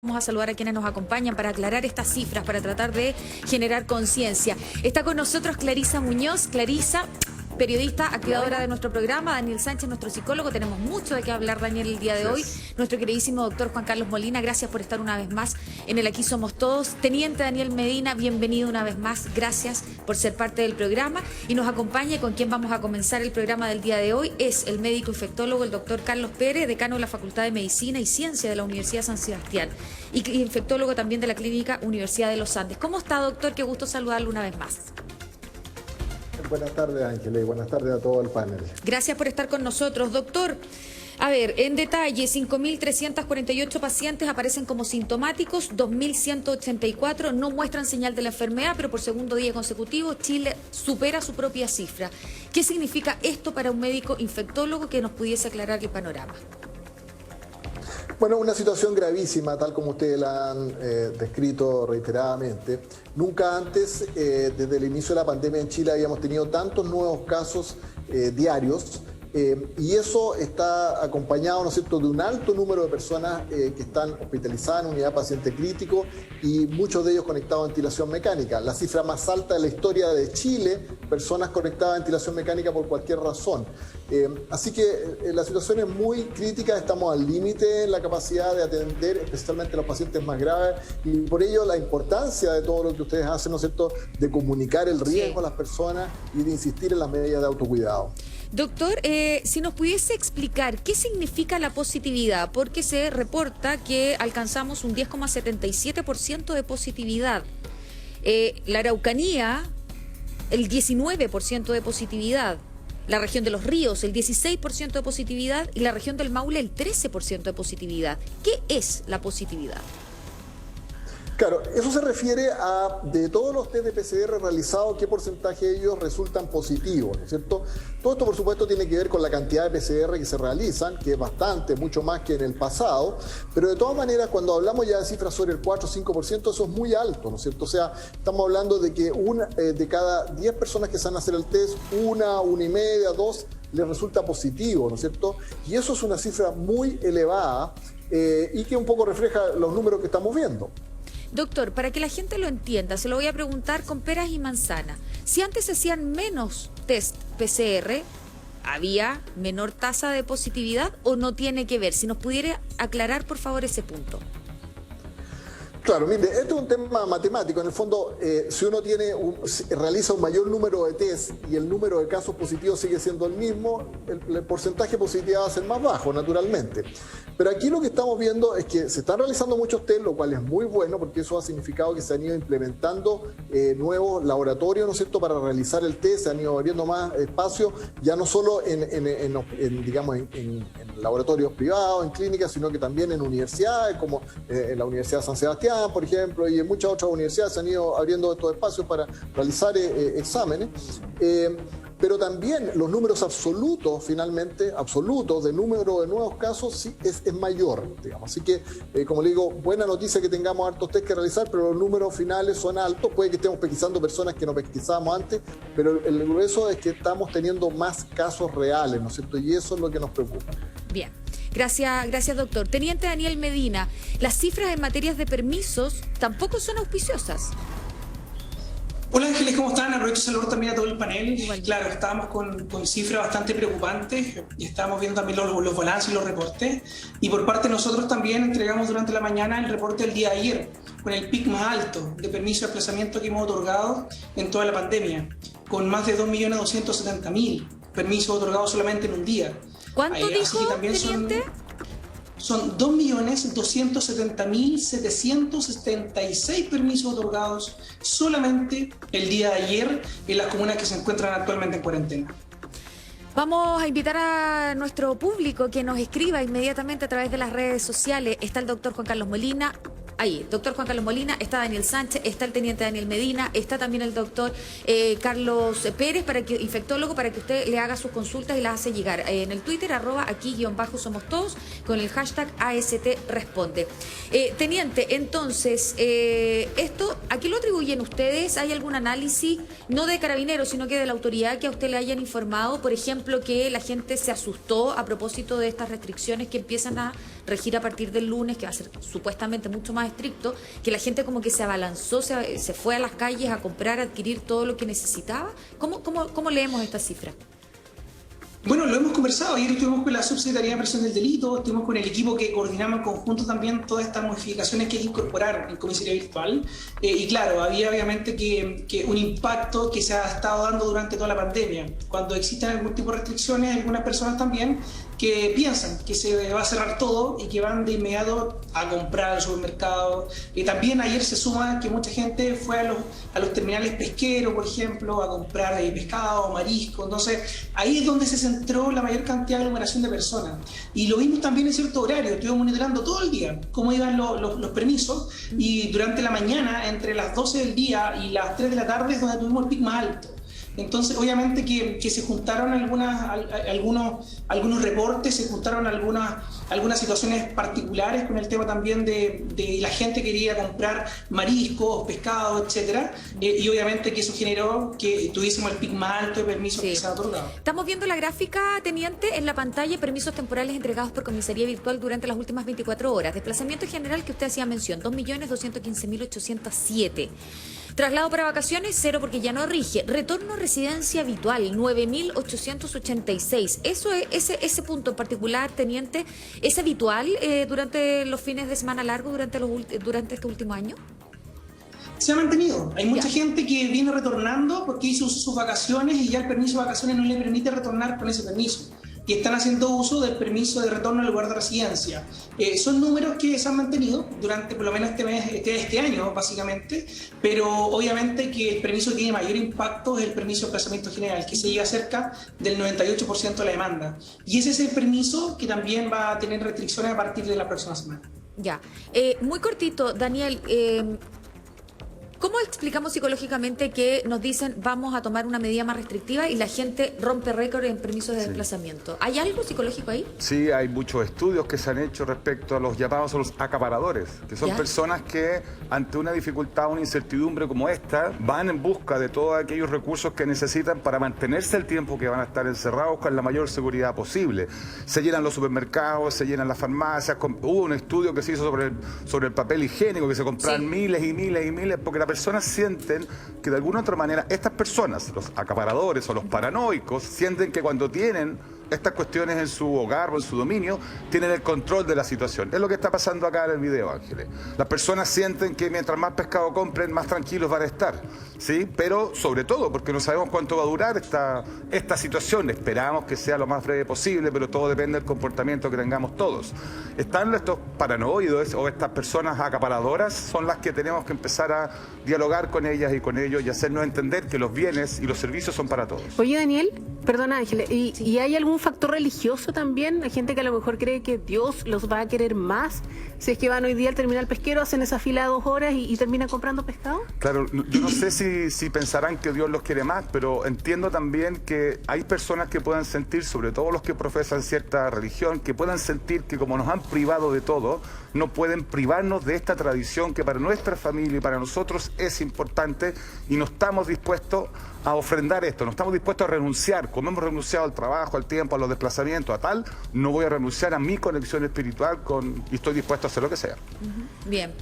Vamos a saludar a quienes nos acompañan para aclarar estas cifras, para tratar de generar conciencia. Está con nosotros Clarisa Muñoz. Clarisa, periodista, activadora de nuestro programa. Daniel Sánchez, nuestro psicólogo. Tenemos mucho de qué hablar, Daniel, el día de hoy. Nuestro queridísimo doctor Juan Carlos Molina, gracias por estar una vez más en el Aquí Somos Todos. Teniente Daniel Medina, bienvenido una vez más. Gracias por ser parte del programa. Y nos acompaña, con quien vamos a comenzar el programa del día de hoy, es el médico infectólogo, el doctor Carlos Pérez, decano de la Facultad de Medicina y Ciencia de la Universidad San Sebastián. Y infectólogo también de la Clínica Universidad de los Andes. ¿Cómo está, doctor? Qué gusto saludarlo una vez más. Buenas tardes, Ángeles, y buenas tardes a todo el panel. Gracias por estar con nosotros, doctor. A ver, en detalle, 5.348 pacientes aparecen como sintomáticos, 2.184 no muestran señal de la enfermedad, pero por segundo día consecutivo Chile supera su propia cifra. ¿Qué significa esto para un médico infectólogo que nos pudiese aclarar el panorama? Bueno, una situación gravísima, tal como ustedes la han descrito reiteradamente. Nunca antes, desde el inicio de la pandemia en Chile, habíamos tenido tantos nuevos casos diarios. Y eso está acompañado, ¿no es cierto?, de un alto número de personas que están hospitalizadas en unidad de paciente crítico y muchos de ellos conectados a ventilación mecánica. La cifra más alta de la historia de Chile, personas conectadas a ventilación mecánica por cualquier razón. Así que la situación es muy crítica, estamos al límite en la capacidad de atender especialmente a los pacientes más graves y por ello la importancia de todo lo que ustedes hacen, ¿no es cierto?, de comunicar el riesgo a las personas y de insistir en las medidas de autocuidado. Doctor, si nos pudiese explicar qué significa la positividad, porque se reporta que alcanzamos un 10,77% de positividad. La Araucanía, el 19% de positividad. La región de los Ríos, el 16% de positividad. Y la región del Maule, el 13% de positividad. ¿Qué es la positividad? Claro, eso se refiere a, de todos los test de PCR realizados, qué porcentaje de ellos resultan positivos, ¿no es cierto? Todo esto, por supuesto, tiene que ver con la cantidad de PCR que se realizan, que es bastante, mucho más que en el pasado, pero de todas maneras, cuando hablamos ya de cifras sobre el 4 o 5%, eso es muy alto, ¿no es cierto? O sea, estamos hablando de que de cada 10 personas que se van a hacer el test, una y media, dos, les resulta positivo, ¿no es cierto? Y eso es una cifra muy elevada y que un poco refleja los números que estamos viendo. Doctor, para que la gente lo entienda, se lo voy a preguntar con peras y manzanas. Si antes se hacían menos test PCR, ¿había menor tasa de positividad o no tiene que ver? Si nos pudiera aclarar, por favor, ese punto. Claro, mire, esto es un tema matemático. En el fondo, si uno realiza un mayor número de test y el número de casos positivos sigue siendo el mismo, el porcentaje de positividad va a ser más bajo, naturalmente. Pero aquí lo que estamos viendo es que se están realizando muchos test, lo cual es muy bueno, porque eso ha significado que se han ido implementando nuevos laboratorios, ¿no es cierto?, para realizar el test, se han ido abriendo más espacios, ya no solo en laboratorios privados, en clínicas, sino que también en universidades, como en la Universidad de San Sebastián, por ejemplo, y en muchas otras universidades se han ido abriendo estos espacios para realizar exámenes. Pero también los números absolutos, finalmente, absolutos de número de nuevos casos, sí es mayor, digamos. Así que, como le digo, buena noticia que tengamos hartos test que realizar, pero los números finales son altos. Puede que estemos pesquisando personas que no pesquisábamos antes, pero el grueso es que estamos teniendo más casos reales, ¿no es cierto? Y eso es lo que nos preocupa. Bien. Gracias, doctor. Teniente Daniel Medina, las cifras en materias de permisos tampoco son auspiciosas. Hola Ángeles, ¿cómo están? Aprovecho de saludar también a todo el panel. Claro, estábamos con cifras bastante preocupantes y estábamos viendo también los balances y los reportes. Y por parte de nosotros también entregamos durante la mañana el reporte del día de ayer, con el pic más alto de permiso de desplazamiento que hemos otorgado en toda la pandemia, con más de 2.270.000 permisos otorgados solamente en un día. ¿Cuánto dijo, teniente? Son 2.270.776 permisos otorgados solamente el día de ayer en las comunas que se encuentran actualmente en cuarentena. Vamos a invitar a nuestro público que nos escriba inmediatamente a través de las redes sociales. Está el doctor Juan Carlos Molina. Ahí, doctor Juan Carlos Molina, está Daniel Sánchez, está el teniente Daniel Medina, está también el doctor Carlos Pérez, infectólogo, para que usted le haga sus consultas y las hace llegar. En el Twitter, @aquí_somos todos, con el hashtag AST Responde. Teniente, entonces, esto, ¿a qué lo atribuyen ustedes? ¿Hay algún análisis, no de Carabineros, sino que de la autoridad que a usted le hayan informado? Por ejemplo, que la gente se asustó a propósito de estas restricciones que empiezan a regir a partir del lunes, que va a ser supuestamente mucho más estricto, que la gente como que se abalanzó, se fue a las calles a comprar, a adquirir todo lo que necesitaba. ¿Cómo leemos esta cifra? Bueno, lo hemos conversado. Ayer estuvimos con la Subsecretaría de Prevención del Delito, estuvimos con el equipo que coordinamos en conjunto también todas estas modificaciones que hay que incorporar en comisaría virtual. Y claro, había obviamente que un impacto que se ha estado dando durante toda la pandemia. Cuando existen algún tipo de restricciones, algunas personas también que piensan que se va a cerrar todo y que van de inmediato a comprar al supermercado. Y también ayer se suma que mucha gente fue a los terminales pesqueros, por ejemplo, a comprar pescado, marisco. Entonces, ahí es donde se centró la mayor cantidad de aglomeración de personas. Y lo vimos también en cierto horario, estuvimos monitoreando todo el día cómo iban los permisos, y durante la mañana, entre las 12 del día y las 3 de la tarde, es donde tuvimos el pic más alto. Entonces, obviamente que se juntaron algunos reportes, se juntaron algunas situaciones particulares con el tema también de la gente que quería comprar mariscos, pescado, etcétera, y obviamente que eso generó que tuviésemos el pic más alto de permisos que se han otorgado. Estamos viendo la gráfica, teniente, en la pantalla, permisos temporales entregados por comisaría virtual durante las últimas 24 horas. Desplazamiento general que usted hacía mención, 2.215.807. Traslado para vacaciones, 0 porque ya no rige. Retorno a residencia habitual, 9.886. Eso es, ese punto en particular, teniente, ¿es habitual durante los fines de semana largos durante este último año? Se ha mantenido. Hay mucha gente que viene retornando porque hizo sus vacaciones y ya el permiso de vacaciones no le permite retornar con ese permiso. Y están haciendo uso del permiso de retorno al lugar de residencia. Son números que se han mantenido durante por lo menos este año, básicamente, pero obviamente que el permiso que tiene mayor impacto es el permiso de desplazamiento general, que se llega cerca del 98% de la demanda. Y ese es el permiso que también va a tener restricciones a partir de la próxima semana. Ya. Muy cortito, Daniel. ¿Cómo explicamos psicológicamente que nos dicen vamos a tomar una medida más restrictiva y la gente rompe récord en permisos de desplazamiento? ¿Hay algo psicológico ahí? Sí, hay muchos estudios que se han hecho respecto a los llamados a los acaparadores, que son personas que ante una dificultad, una incertidumbre como esta, van en busca de todos aquellos recursos que necesitan para mantenerse el tiempo que van a estar encerrados con la mayor seguridad posible. Se llenan los supermercados, se llenan las farmacias. Hubo un estudio que se hizo sobre el papel higiénico, que se compraron miles y miles y miles, porque la personas sienten que de alguna otra manera estas personas, los acaparadores o los paranoicos, sienten que cuando tienen estas cuestiones en su hogar o en su dominio, tienen el control de la situación. Es lo que está pasando acá en el video, Ángeles. Las personas sienten que mientras más pescado compren, más tranquilos van a estar, ¿sí? Pero sobre todo porque no sabemos cuánto va a durar esta situación. Esperamos que sea lo más breve posible, pero todo depende del comportamiento que tengamos todos. Están estos paranoides o estas personas acaparadoras, son las que tenemos que empezar a dialogar con ellas y con ellos y hacernos entender que los bienes y los servicios son para todos. Oye, Daniel, perdona, Ángeles, ¿y hay algún factor religioso también? Hay gente que a lo mejor cree que Dios los va a querer más si es que van hoy día al terminal pesquero, hacen esa fila de 2 horas y terminan comprando pescado. Claro, yo no sé si pensarán que Dios los quiere más, pero entiendo también que hay personas que puedan sentir, sobre todo los que profesan cierta religión, que puedan sentir que como nos han privado de todo, no pueden privarnos de esta tradición que para nuestra familia y para nosotros es importante, y no estamos dispuestos a ofrendar esto, no estamos dispuestos a renunciar, como hemos renunciado al trabajo, al tiempo, a los desplazamientos, a tal, no voy a renunciar a mi conexión espiritual y estoy dispuesto a hacer lo que sea. Bien.